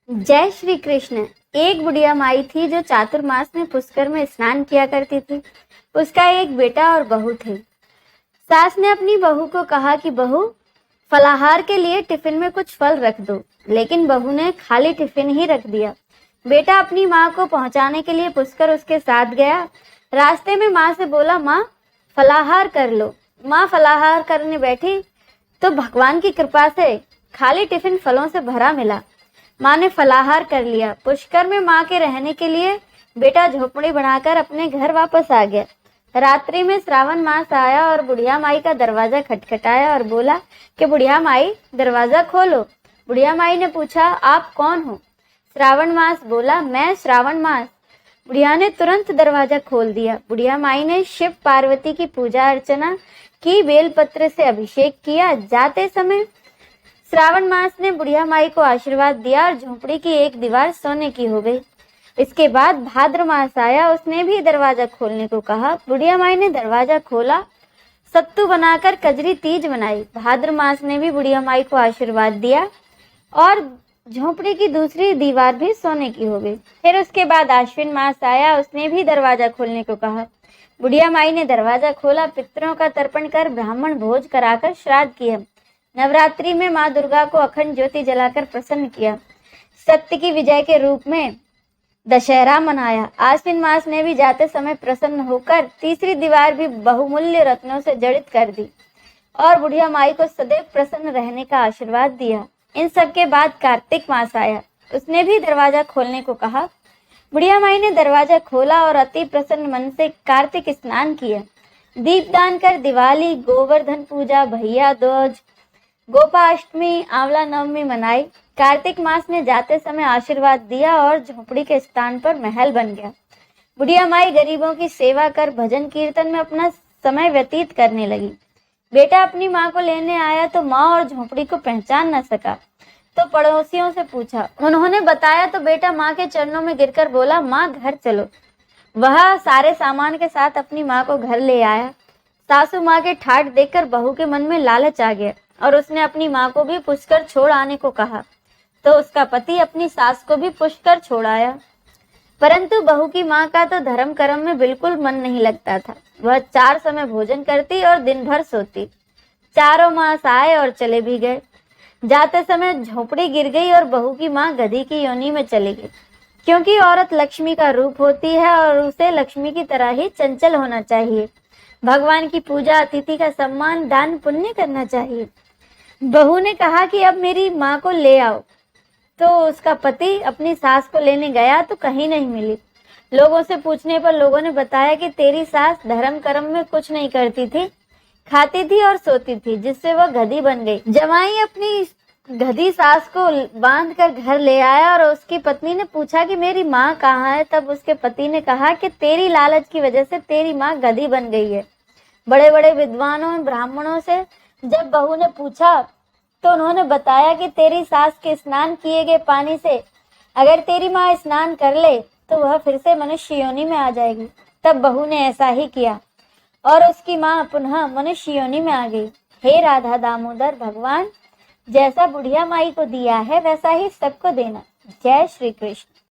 जय श्री कृष्ण। एक बुढ़िया माई थी जो चातुर्मास में पुष्कर में स्नान किया करती थी। उसका एक बेटा और बहू थे। सास ने अपनी बहू को कहा कि बहू, फलाहार के लिए टिफिन में कुछ फल रख दो, लेकिन बहू ने खाली टिफिन ही रख दिया। बेटा अपनी माँ को पहुंचाने के लिए पुष्कर उसके साथ गया। रास्ते में माँ से बोला, माँ फलाहार कर लो। माँ फलाहार करने बैठी तो भगवान की कृपा से खाली टिफिन फलों से भरा मिला। माँ ने फलाहार कर लिया। पुष्कर में माँ के रहने के लिए बेटा झोपड़ी बनाकर अपने घर वापस आ गया। रात्रि में श्रावण मास आया और बुढ़िया माई का दरवाजा खटखटाया और बोला कि बुढ़िया माई दरवाजा खोलो। बुढ़िया माई ने पूछा, आप कौन हो? श्रावण मास बोला, मैं श्रावण मास। बुढ़िया ने तुरंत दरवाजा खोल दिया। बुढ़िया माई ने शिव पार्वती की पूजा अर्चना की, बेलपत्र से अभिषेक किया। जाते समय श्रावण मास ने बुढ़िया माई को आशीर्वाद दिया और झोपड़ी की एक दीवार सोने की हो गई। इसके बाद भाद्र मास आया। उसने भी दरवाजा खोलने को कहा। बुढ़िया माई ने दरवाजा खोला, सत्तू बनाकर कजरी तीज बनाई। भाद्र मास ने भी बुढ़िया माई को आशीर्वाद दिया और झोपड़ी की दूसरी दीवार भी सोने की हो गई। फिर उसके बाद आश्विन मास आया। उसने भी दरवाजा खोलने को कहा। बुढ़िया माई ने दरवाजा खोला, पितरों का तर्पण कर ब्राह्मण भोज कराकर श्राद्ध किया। नवरात्रि में माँ दुर्गा को अखंड ज्योति जलाकर प्रसन्न किया। सत्य की विजय के रूप में दशहरा मनाया। आश्विन मास ने भी जाते समय प्रसन्न होकर तीसरी दीवार भी बहुमूल्य रत्नों से जड़ित कर दी और बुढ़िया माई को सदैव प्रसन्न रहने का आशीर्वाद दिया। इन सब के बाद कार्तिक मास आया। उसने भी दरवाजा खोलने को कहा। बुढ़िया माई ने दरवाजा खोला और अति प्रसन्न मन से कार्तिक स्नान किया। दीपदान कर दिवाली, गोवर्धन पूजा, भैया दूज, गोपाष्टमी, आंवला नवमी मनाई। कार्तिक मास ने जाते समय आशीर्वाद दिया और झोपड़ी के स्थान पर महल बन गया। बुढ़िया माई गरीबों की सेवा कर भजन कीर्तन में अपना समय व्यतीत करने लगी। बेटा अपनी माँ को लेने आया तो माँ और झोपड़ी को पहचान न सका, तो पड़ोसियों से पूछा। उन्होंने बताया तो बेटा माँ के चरणों में गिरकर बोला, माँ घर चलो। वह सारे सामान के साथ अपनी माँ को घर ले आया। सासू माँ के ठाठ देखकर बहू के मन में लालच आ गया और उसने अपनी माँ को भी पुष्कर छोड़ आने को कहा, तो उसका पति अपनी सास को भी पुष्कर छोड़ आया। परंतु बहू की माँ का तो धर्म कर्म में बिल्कुल मन नहीं लगता था। वह 4 समय भोजन करती और दिन भर सोती। 4 मास आए और चले भी गए। जाते समय झोपड़ी गिर गई और बहू की माँ गधी की योनि में चली गई, क्योंकि औरत लक्ष्मी का रूप होती है और उसे लक्ष्मी की तरह ही चंचल होना चाहिए। भगवान की पूजा, अतिथि का सम्मान, दान पुण्य करना चाहिए। बहू ने कहा कि अब मेरी माँ को ले आओ, तो उसका पति अपनी सास को लेने गया तो कहीं नहीं मिली। लोगों से पूछने पर लोगों ने बताया कि तेरी सास धर्म कर्म में कुछ नहीं करती थी, खाती थी और सोती थी, जिससे वह गधी बन गई। जमाई अपनी गधी सास को बांध कर घर ले आया और उसकी पत्नी ने पूछा कि मेरी माँ कहाँ है। तब उसके पति ने कहा कि तेरी लालच की वजह से तेरी माँ गधी बन गई है। बड़े बड़े विद्वानों ब्राह्मणों से जब बहू ने पूछा तो उन्होंने बताया कि तेरी सास के स्नान किए गए पानी से अगर तेरी माँ स्नान कर ले तो वह फिर से मनुष्य योनि में आ जाएगी। तब बहू ने ऐसा ही किया और उसकी माँ पुनः मनुष्य योनि में आ गई। हे राधा दामोदर, भगवान जैसा बुढ़िया माई को दिया है वैसा ही सबको देना। जय श्री कृष्ण।